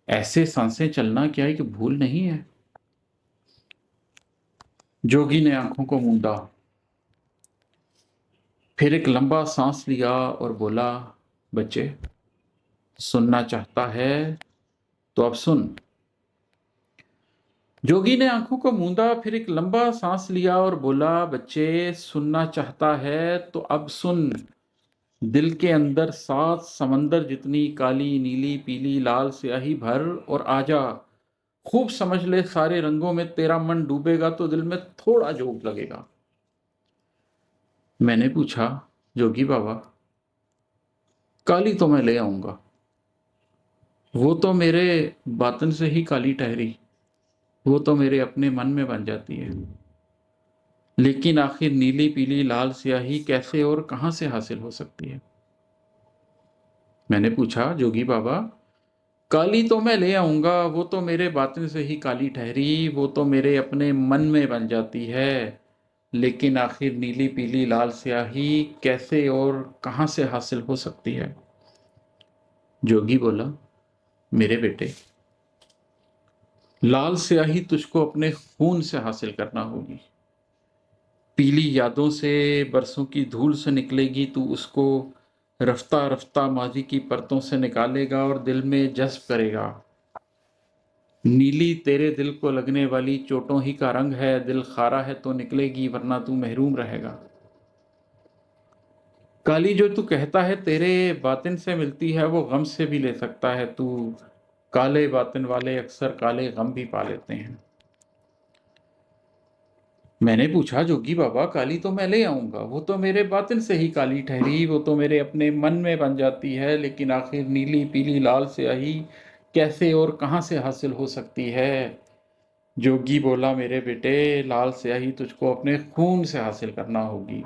ऐसे सांसें चलना क्या एक भूल नहीं है? जोगी ने आंखों को मूंदा, फिर एक लंबा सांस लिया और बोला, बच्चे, सुनना चाहता है तो अब सुन। जोगी ने आंखों को मूंदा, फिर एक लंबा सांस लिया और बोला, बच्चे, सुनना चाहता है तो अब सुन। दिल के अंदर 7 समंदर जितनी काली, नीली, पीली, लाल स्याही भर और आजा। खूब समझ ले, सारे रंगों में तेरा मन डूबेगा तो दिल में थोड़ा जोग लगेगा। मैंने पूछा, जोगी बाबा, काली तो मैं ले आऊंगा, वो तो मेरे बातन से ही काली ठहरी, वो तो मेरे अपने मन में बन जाती है। लेकिन आखिर नीली, पीली, लाल स्याही कैसे और कहां से हासिल हो सकती है? मैंने पूछा, जोगी बाबा, काली तो मैं ले आऊंगा, वो तो मेरे बातिन से ही काली ठहरी, वो तो मेरे अपने मन में बन जाती है। लेकिन आखिर नीली, पीली, लाल स्याही कैसे और कहां से हासिल हो सकती है? जोगी बोला, मेरे बेटे, लाल स्याही तुझको अपने खून से हासिल करना होगी। पीली यादों से, बरसों की धूल से निकलेगी, तू उसको रफ्ता रफ्ता माजी की परतों से निकालेगा और दिल में जज्ब करेगा। नीली तेरे दिल को लगने वाली चोटों ही का रंग है, दिल खारा है तो निकलेगी, वरना तू महरूम रहेगा। काली जो तू कहता है तेरे बातिन से मिलती है, वो गम से भी ले सकता है तू। काले बातिन वाले अक्सर काले गम भी पा लेते हैं। मैंने पूछा, जोगी बाबा, काली तो मैं ले आऊंगा, वो तो मेरे बातिन से ही काली ठहरी, वो तो मेरे अपने मन में बन जाती है। लेकिन आखिर नीली, पीली, लाल स्याही कैसे और कहां से हासिल हो सकती है? जोगी बोला, मेरे बेटे, लाल स्याही तुझको अपने खून से हासिल करना होगी।